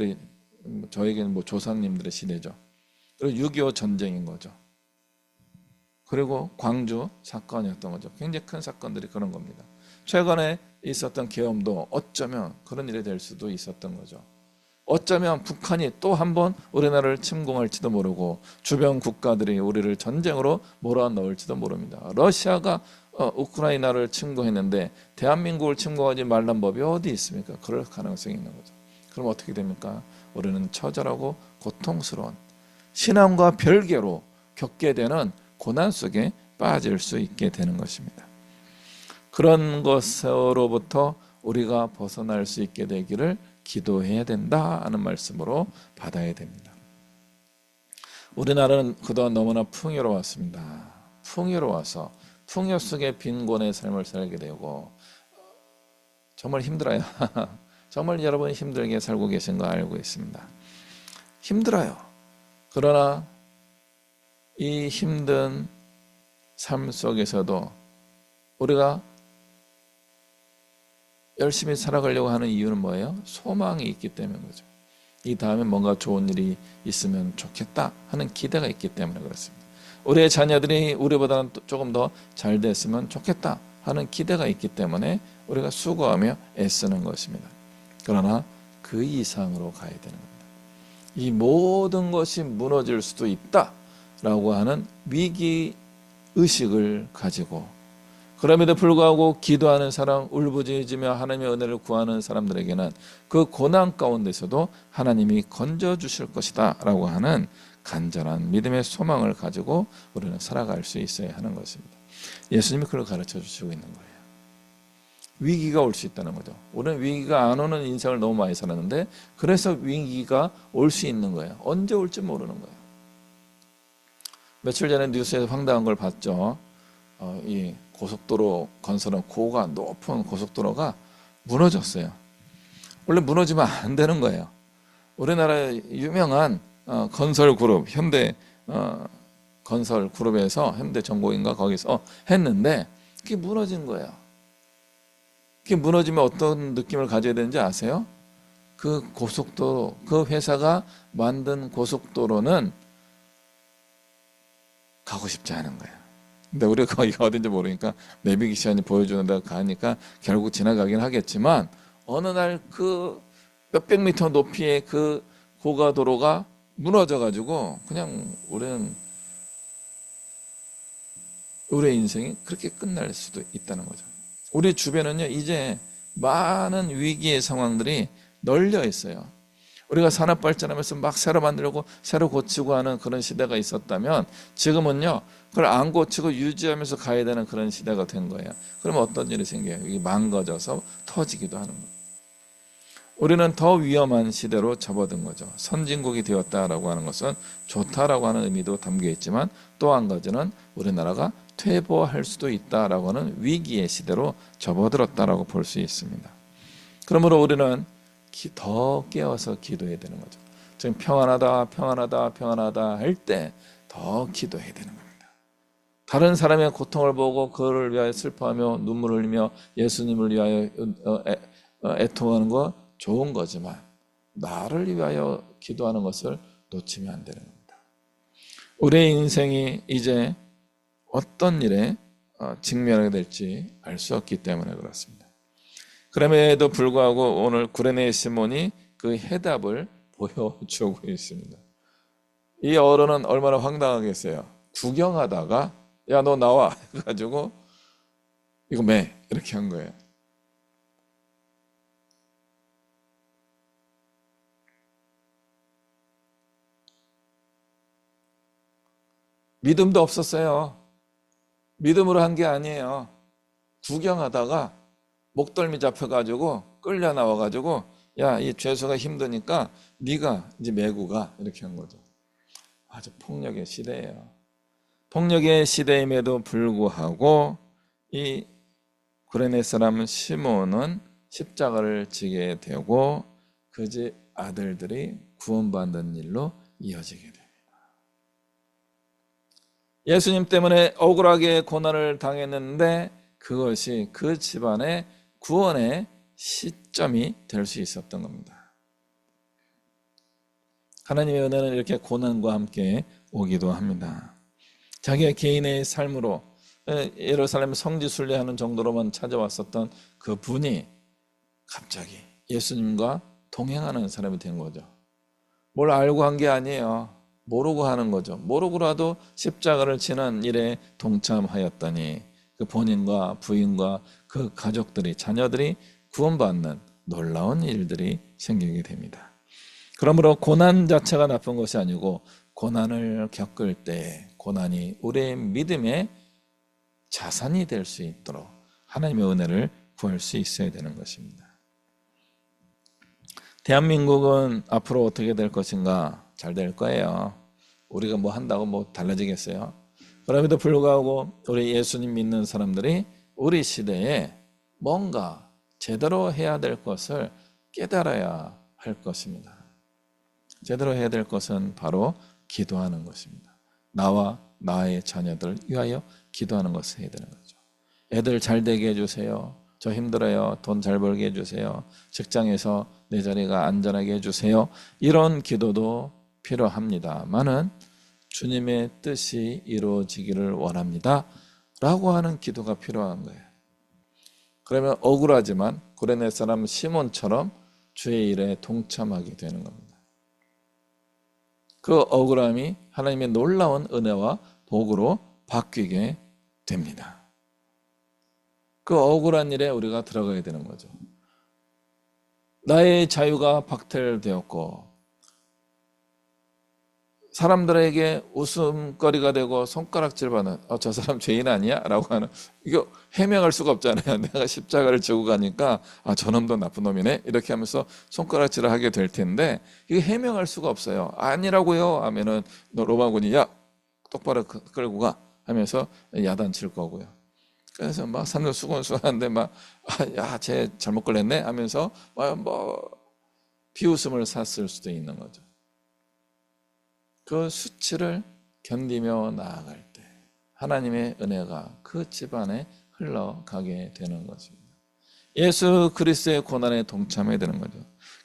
저에게는 조상님들의 시대죠. 그리고 6.25 전쟁인 거죠. 그리고 광주 사건이었던 거죠. 굉장히 큰 사건들이 그런 겁니다. 최근에 있었던 계엄도 어쩌면 그런 일이 될 수도 있었던 거죠. 어쩌면 북한이 또 한 번 우리나라를 침공할지도 모르고 주변 국가들이 우리를 전쟁으로 몰아넣을지도 모릅니다. 러시아가 우크라이나를 침공했는데 대한민국을 침공하지 말란 법이 어디 있습니까? 그럴 가능성이 있는 거죠. 그럼 어떻게 됩니까? 우리는 처절하고 고통스러운 신앙과 별개로 겪게 되는 고난 속에 빠질 수 있게 되는 것입니다. 그런 것으로부터 우리가 벗어날 수 있게 되기를 기도해야 된다 하는 말씀으로 받아야 됩니다. 우리나라는 그동안 너무나 풍요로웠습니다. 풍요로워서 풍요 속에 빈곤의 삶을 살게 되고 정말 힘들어요. 정말 여러분 힘들게 살고 계신 거 알고 있습니다. 힘들어요. 그러나 이 힘든 삶 속에서도 우리가 열심히 살아가려고 하는 이유는 뭐예요? 소망이 있기 때문인 거죠. 이 다음에 뭔가 좋은 일이 있으면 좋겠다 하는 기대가 있기 때문에 그렇습니다. 우리의 자녀들이 우리보다는 조금 더 잘 됐으면 좋겠다 하는 기대가 있기 때문에 우리가 수고하며 애쓰는 것입니다. 그러나 그 이상으로 가야 되는 겁니다. 이 모든 것이 무너질 수도 있다라고 하는 위기의식을 가지고 그럼에도 불구하고 기도하는 사람, 울부짖으며 하나님의 은혜를 구하는 사람들에게는 그 고난 가운데서도 하나님이 건져주실 것이다 라고 하는 간절한 믿음의 소망을 가지고 우리는 살아갈 수 있어야 하는 것입니다. 예수님이 그걸 가르쳐 주시고 있는 거예요. 위기가 올 수 있다는 거죠. 우리는 위기가 안 오는 인생을 너무 많이 살았는데 그래서 위기가 올 수 있는 거예요. 언제 올지 모르는 거예요. 며칠 전에 뉴스에서 황당한 걸 봤죠. 이 고속도로 건설한 고가 높은 고속도로가 무너졌어요. 원래 무너지면 안 되는 거예요. 우리나라 유명한 건설 그룹 현대 건설 그룹에서 현대전공인가 거기서 했는데 그게 무너진 거예요. 그게 무너지면 어떤 느낌을 가져야 되는지 아세요? 그 고속도로, 그 회사가 만든 고속도로는 가고 싶지 않은 거예요. 근데 우리가 거기가 어딘지 모르니까 내비게이션이 보여주는 데 가니까 결국 지나가긴 하겠지만 어느 날 그 몇백 미터 높이의 그 고가도로가 무너져가지고 그냥 우리의 인생이 그렇게 끝날 수도 있다는 거죠. 우리 주변은요 이제 많은 위기의 상황들이 널려 있어요. 우리가 산업 발전하면서 막 새로 만들고 새로 고치고 하는 그런 시대가 있었다면 지금은요 그걸 안 고치고 유지하면서 가야 되는 그런 시대가 된 거예요. 그러면 어떤 일이 생겨요? 이게 망가져서 터지기도 하는 거예요. 우리는 더 위험한 시대로 접어든 거죠. 선진국이 되었다라고 하는 것은 좋다라고 하는 의미도 담겨 있지만 또 한 가지는 우리나라가 퇴보할 수도 있다라고 하는 위기의 시대로 접어들었다라고 볼 수 있습니다. 그러므로 우리는 더 깨어서 기도해야 되는 거죠. 지금 평안하다 할 때 더 기도해야 되는 겁니다. 다른 사람의 고통을 보고 그를 위하여 슬퍼하며 눈물을 흘리며 예수님을 위하여 애통하는 거 좋은 거지만 나를 위하여 기도하는 것을 놓치면 안 되는 겁니다. 우리의 인생이 이제 어떤 일에 직면하게 될지 알 수 없기 때문에 그렇습니다. 그럼에도 불구하고 오늘 구레네 시몬이 그 해답을 보여주고 있습니다. 이 어른은 얼마나 황당하겠어요. 구경하다가 야 너 나와 해가지고 이거 매 이렇게 한 거예요. 믿음도 없었어요. 믿음으로 한 게 아니에요. 구경하다가 목덜미 잡혀가지고 끌려 나와가지고 야, 이 죄수가 힘드니까 네가 이제 메고 가 이렇게 한 거죠. 아주 폭력의 시대예요. 폭력의 시대임에도 불구하고 이 구레네 사람 시몬은 십자가를 지게 되고 그의 아들들이 구원받는 일로 이어지게 됩니다. 예수님 때문에 억울하게 고난을 당했는데 그것이 그 집안의 구원의 시점이 될 수 있었던 겁니다. 하나님의 은혜는 이렇게 고난과 함께 오기도 합니다. 자기의 개인의 삶으로 예루살렘 성지 순례하는 정도로만 찾아왔었던 그 분이 갑자기 예수님과 동행하는 사람이 된 거죠. 뭘 알고 한 게 아니에요. 모르고 하는 거죠. 모르고라도 십자가를 지는 일에 동참하였더니 그 본인과 부인과 그 가족들이 자녀들이 구원받는 놀라운 일들이 생기게 됩니다. 그러므로 고난 자체가 나쁜 것이 아니고 고난을 겪을 때 고난이 우리의 믿음의 자산이 될 수 있도록 하나님의 은혜를 구할 수 있어야 되는 것입니다. 대한민국은 앞으로 어떻게 될 것인가? 잘 될 거예요. 우리가 뭐 한다고 뭐 달라지겠어요? 그럼에도 불구하고 우리 예수님 믿는 사람들이 우리 시대에 뭔가 제대로 해야 될 것을 깨달아야 할 것입니다. 제대로 해야 될 것은 바로 기도하는 것입니다. 나와 나의 자녀들 위하여 기도하는 것을 해야 되는 거죠. 애들 잘 되게 해주세요. 저 힘들어요. 돈 잘 벌게 해주세요. 직장에서 내 자리가 안전하게 해주세요. 이런 기도도 필요합니다만은 주님의 뜻이 이루어지기를 원합니다 라고 하는 기도가 필요한 거예요. 그러면 억울하지만 구레네 사람 시몬처럼 주의 일에 동참하게 되는 겁니다. 그 억울함이 하나님의 놀라운 은혜와 복으로 바뀌게 됩니다. 그 억울한 일에 우리가 들어가야 되는 거죠. 나의 자유가 박탈되었고 사람들에게 웃음거리가 되고 손가락질받는 저 사람 죄인 아니야? 라고 하는, 이거 해명할 수가 없잖아요. 내가 십자가를 지고 가니까 저놈도 나쁜 놈이네 이렇게 하면서 손가락질을 하게 될 텐데 이거 해명할 수가 없어요. 아니라고요 하면은 로마군이 야 똑바로 끌고 가 하면서 야단칠 거고요. 그래서 막 사람들 수곤수곤한데 막 야 쟤 잘못 걸렸네 하면서 뭐 비웃음을 샀을 수도 있는 거죠. 그 수치를 견디며 나아갈 때 하나님의 은혜가 그 집안에 흘러가게 되는 것입니다. 예수 그리스도의 고난에 동참해야 되는 거죠.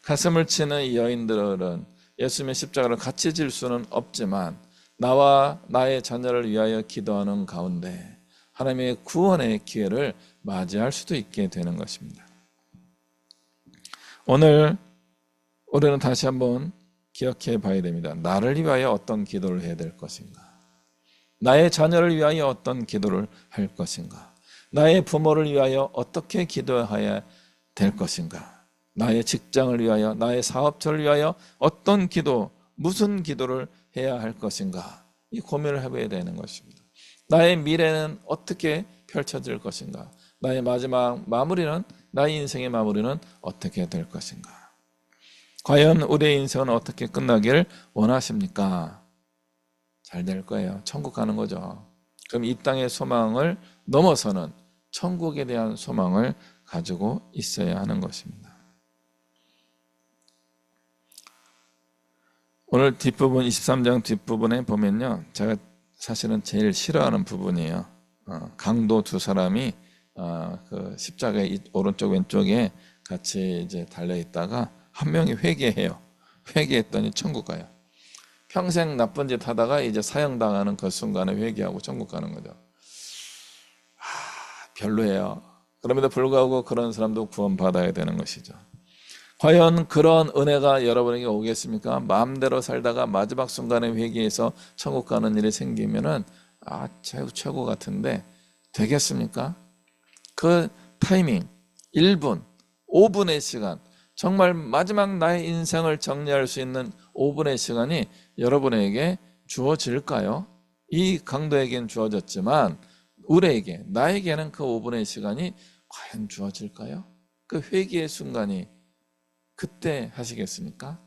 가슴을 치는 이 여인들은 예수님의 십자가를 같이 질 수는 없지만 나와 나의 자녀를 위하여 기도하는 가운데 하나님의 구원의 기회를 맞이할 수도 있게 되는 것입니다. 오늘 우리는 다시 한번 기억해 봐야 됩니다. 나를 위하여 어떤 기도를 해야 될 것인가? 나의 자녀를 위하여 어떤 기도를 할 것인가? 나의 부모를 위하여 어떻게 기도해야 될 것인가? 나의 직장을 위하여, 나의 사업처를 위하여 어떤 기도, 무슨 기도를 해야 할 것인가? 이 고민을 해봐야 되는 것입니다. 나의 미래는 어떻게 펼쳐질 것인가? 나의 마지막 마무리는, 나의 인생의 마무리는 어떻게 될 것인가? 과연 우리의 인생은 어떻게 끝나길 원하십니까? 잘 될 거예요. 천국 가는 거죠. 그럼 이 땅의 소망을 넘어서는 천국에 대한 소망을 가지고 있어야 하는 것입니다. 오늘 뒷부분 23장 뒷부분에 보면요, 제가 사실은 제일 싫어하는 부분이에요. 강도 두 사람이 그 십자가의 오른쪽 왼쪽에 같이 이제 달려 있다가 한 명이 회개해요. 회개했더니 천국 가요. 평생 나쁜 짓 하다가 이제 사형당하는 그 순간에 회개하고 천국 가는 거죠. 별로예요. 그럼에도 불구하고 그런 사람도 구원받아야 되는 것이죠. 과연 그런 은혜가 여러분에게 오겠습니까? 마음대로 살다가 마지막 순간에 회개해서 천국 가는 일이 생기면은 최고 같은데 되겠습니까? 그 타이밍 1분, 5분의 시간, 정말 마지막 나의 인생을 정리할 수 있는 5분의 시간이 여러분에게 주어질까요? 이 강도에겐 주어졌지만 우리에게, 나에게는 그 5분의 시간이 과연 주어질까요? 그 회개의 순간이 그때 하시겠습니까?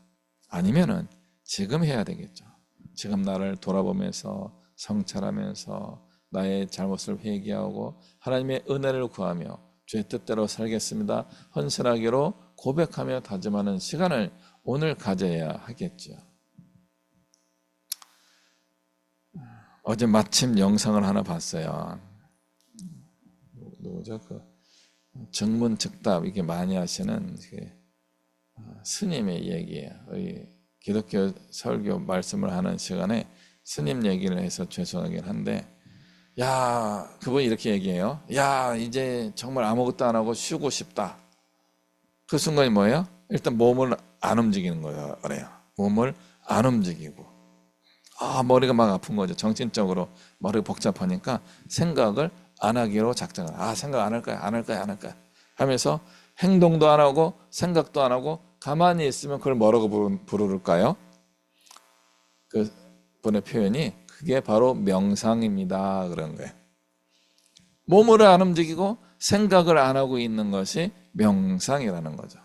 아니면은 지금 해야 되겠죠. 지금 나를 돌아보면서 성찰하면서 나의 잘못을 회개하고 하나님의 은혜를 구하며 주의 뜻대로 살겠습니다. 헌신하기로 고백하며 다짐하는 시간을 오늘 가져야 하겠죠. 어제 마침 영상을 하나 봤어요. 누구죠? 그 정문즉답 이게 많이 하시는 스님의 얘기예요. 기독교 설교 말씀을 하는 시간에 스님 얘기를 해서 죄송하긴 한데, 야, 그분이 이렇게 얘기해요. 야, 이제 정말 아무것도 안 하고 쉬고 싶다. 그 순간이 뭐예요? 일단 몸을 안 움직이는 거예요. 그래요. 몸을 안 움직이고. 머리가 막 아픈 거죠. 정신적으로 머리가 복잡하니까 생각을 안 하기로 작정을. 생각 안 할 거야 하면서 행동도 안 하고 생각도 안 하고 가만히 있으면 그걸 뭐라고 부를까요? 그 분의 표현이 그게 바로 명상입니다 그런 거예요. 몸을 안 움직이고 생각을 안 하고 있는 것이 명상이라는 거죠.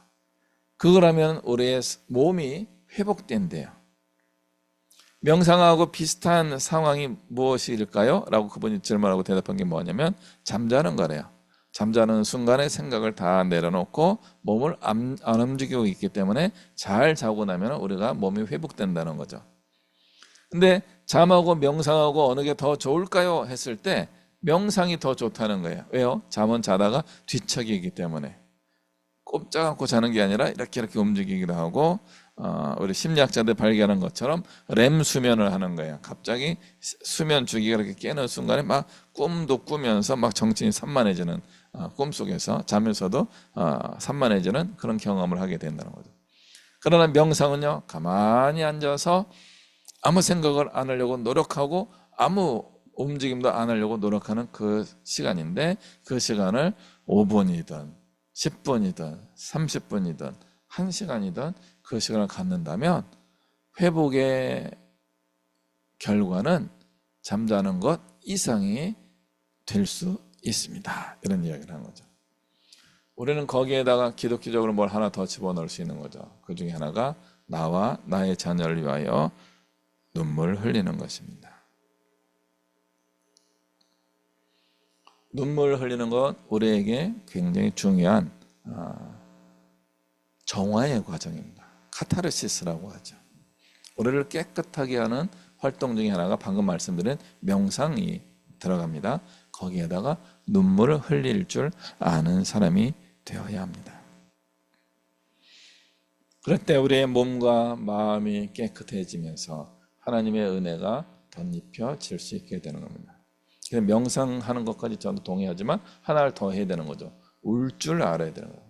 그걸 하면 우리의 몸이 회복된대요. 명상하고 비슷한 상황이 무엇일까요? 라고 그분이 질문하고 대답한 게 뭐냐면 잠자는 거래요. 잠자는 순간에 생각을 다 내려놓고 몸을 안 움직이고 있기 때문에 잘 자고 나면 우리가 몸이 회복된다는 거죠. 근데 잠하고 명상하고 어느 게 더 좋을까요? 했을 때 명상이 더 좋다는 거예요. 왜요? 잠은 자다가 뒤척이기 때문에 꼼짝 않고 자는 게 아니라 이렇게 움직이기도 하고 우리 심리학자들 발견한 것처럼 렘 수면을 하는 거예요. 갑자기 수면 주기가 이렇게 깨는 순간에 막 꿈도 꾸면서 막 정신이 산만해지는 꿈속에서 자면서도 산만해지는 그런 경험을 하게 된다는 거죠. 그러나 명상은요, 가만히 앉아서 아무 생각을 안 하려고 노력하고 아무 움직임도 안 하려고 노력하는 그 시간인데 그 시간을 5분이든 10분이든 30분이든 1시간이든 그 시간을 갖는다면 회복의 결과는 잠자는 것 이상이 될 수 있습니다. 이런 이야기를 하는 거죠. 우리는 거기에다가 기독교적으로 뭘 하나 더 집어넣을 수 있는 거죠. 그 중에 하나가 나와 나의 자녀를 위하여 눈물 흘리는 것입니다. 눈물 흘리는 것 우리에게 굉장히 중요한 정화의 과정입니다. 카타르시스라고 하죠. 우리를 깨끗하게 하는 활동 중에 하나가 방금 말씀드린 명상이 들어갑니다. 거기에다가 눈물을 흘릴 줄 아는 사람이 되어야 합니다. 그럴 때 우리의 몸과 마음이 깨끗해지면서 하나님의 은혜가 덧입혀질 수 있게 되는 겁니다. 명상하는 것까지 저도 동의하지만 하나를 더 해야 되는 거죠. 울 줄 알아야 되는 거예요.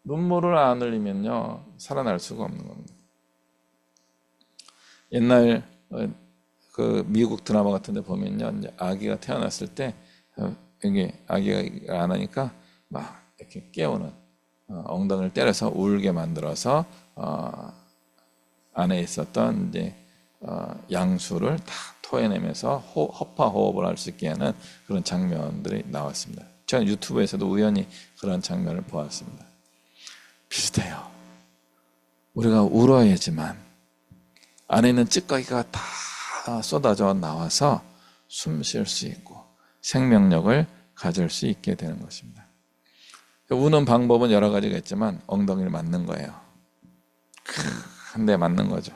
눈물을 안 흘리면요 살아날 수가 없는 겁니다. 옛날 그 미국 드라마 같은 데 보면요 이제 아기가 태어났을 때 여기 아기가 안 하니까 막 이렇게 깨우는 엉덩이를 때려서 울게 만들어서 안에 있었던 이제 양수를 다 토해내면서 허파호흡을 할 수 있게 하는 그런 장면들이 나왔습니다. 제가 유튜브에서도 우연히 그런 장면을 보았습니다. 비슷해요. 우리가 울어야지만 안에 있는 찌꺼기가 다 쏟아져 나와서 숨 쉴 수 있고 생명력을 가질 수 있게 되는 것입니다. 우는 방법은 여러 가지가 있지만 엉덩이를 맞는 거예요. 한 대 맞는 거죠.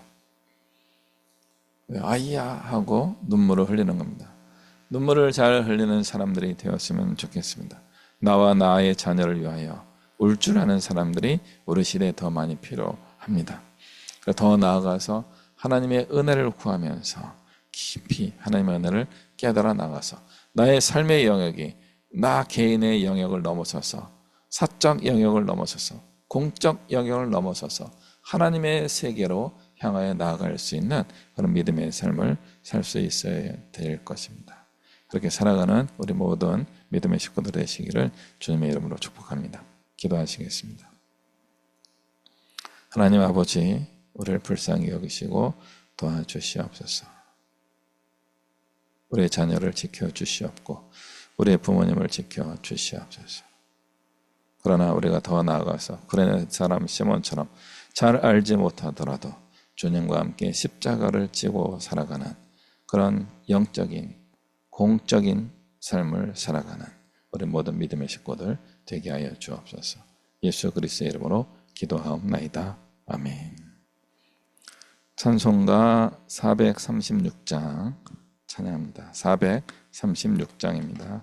아이야 하고 눈물을 흘리는 겁니다. 눈물을 잘 흘리는 사람들이 되었으면 좋겠습니다. 나와 나의 자녀를 위하여 울 줄 아는 사람들이 우리 시대에 더 많이 필요합니다. 더 나아가서 하나님의 은혜를 구하면서 깊이 하나님의 은혜를 깨달아 나가서 나의 삶의 영역이 나 개인의 영역을 넘어서서 사적 영역을 넘어서서 공적 영역을 넘어서서 하나님의 세계로 향하여 나아갈 수 있는 그런 믿음의 삶을 살 수 있어야 될 것입니다. 그렇게 살아가는 우리 모든 믿음의 식구들 되시기를 주님의 이름으로 축복합니다. 기도하시겠습니다. 하나님 아버지, 우리를 불쌍히 여기시고 도와주시옵소서. 우리의 자녀를 지켜주시옵고 우리의 부모님을 지켜주시옵소서. 그러나 우리가 더 나아가서 그런 사람 시몬처럼 잘 알지 못하더라도 주님과 함께 십자가를 지고 살아가는 그런 영적인 공적인 삶을 살아가는 우리 모든 믿음의 식구들 되게 하여 주옵소서. 예수 그리스도의 이름으로 기도하옵나이다. 아멘. 찬송가 436장 찬양합니다. 436장입니다.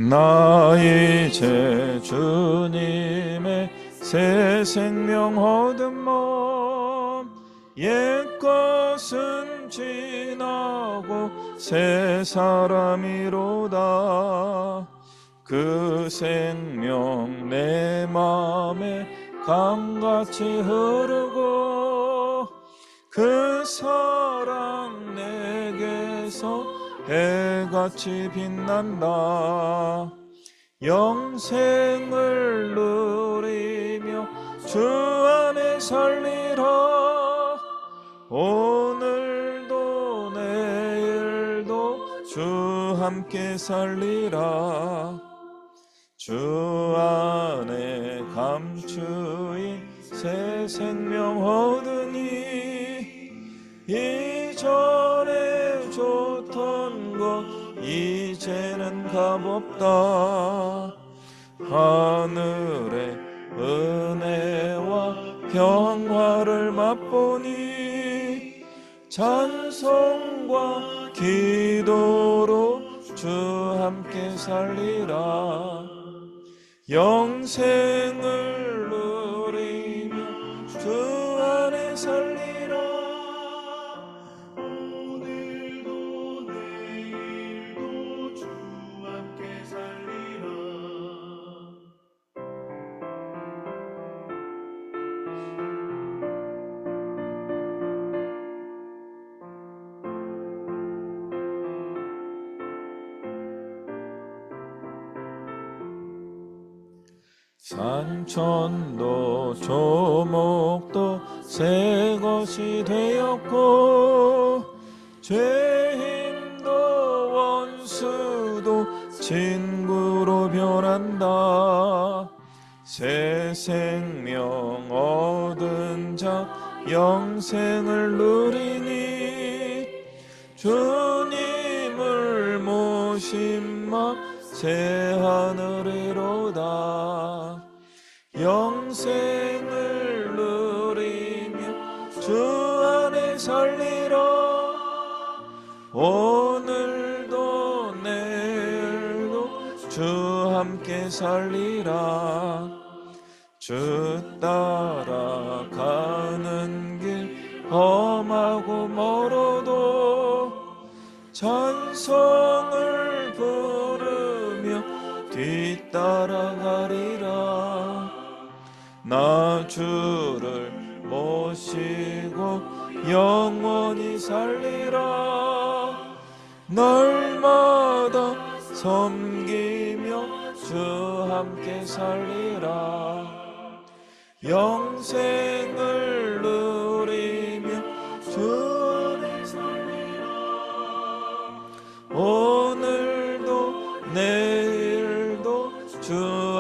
나 이제 주님의 새 생명 얻은 몸 옛것은 지나고 새 사람이로다. 그 생명 내 맘에 강같이 흐르고 그 사랑 내게서 해같이 빛난다. 영생을 누리며 주 안에 살리라. 오늘도 내일도 주 함께 살리라. 주 안에 감추인 새 생명 얻으니 이전에 좋던 것 이제는 값없다. 하늘의 은혜와 평화를 맛보니 찬송과 기도로 주 함께 살리라. 영생을 누리며 주 안에 살리라. 오늘도 내일도 주 함께 살리라. 산천도 조목도 새 것이 되었고 죄인도 원수도 친구로 변한다. 새 생명 얻은 자 영생을 누리니 주님을 모심마 새 하늘이로다. 영생을 누리며 주 안에 살리라. 오늘도 내일도 주 함께 살리라. 주 따라가는 길 험하고 멀어도 찬송을 부르며 뒤따라가리라. 나 주를 모시고 영원히 살리라. 날마다 섬기며 주 함께 살리라. 영생을 누리며 주 안에 살리라. 오늘도 내일도 주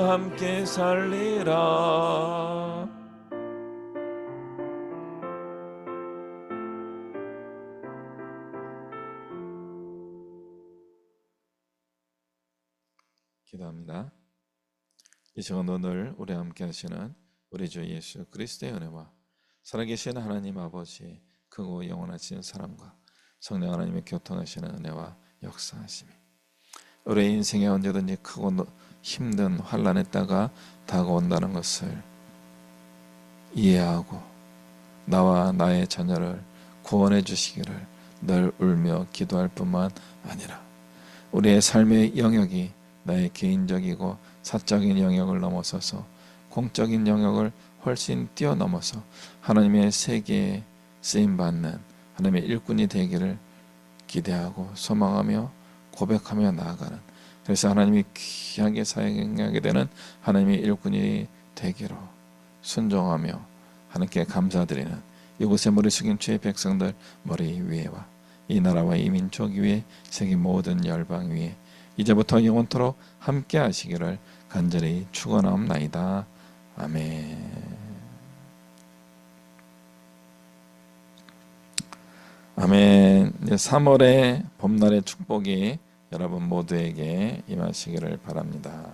함께 살리라. 기도합니다. 이 시간 오늘 우리 함께 하시는 우리 주 예수 그리스도의 은혜와 살아계신 하나님 아버지 크고 영원하신 사랑과 성령 하나님의 교통하시는 은혜와 역사하심이 우리 인생에 언제든지 크고 힘든 환난의 때가 다가온다는 것을 이해하고 나와 나의 자녀를 구원해 주시기를 늘 울며 기도할 뿐만 아니라 우리의 삶의 영역이 나의 개인적이고 사적인 영역을 넘어서서 공적인 영역을 훨씬 뛰어넘어서 하나님의 세계에 쓰임받는 하나님의 일꾼이 되기를 기대하고 소망하며 고백하며 나아가는, 그래서 하나님이 귀하게 사용하게 되는 하나님의 일꾼이 되기로 순종하며 하나님께 감사드리는 이곳에 머리 숙인 주의 백성들 머리 위에와 이 나라와 이 민족 위에 세계 모든 열방 위에 이제부터 영원토록 함께 하시기를 간절히 축원하옵나이다. 아멘. 아멘. 3월의 봄날의 축복이 여러분 모두에게 임하시기를 바랍니다.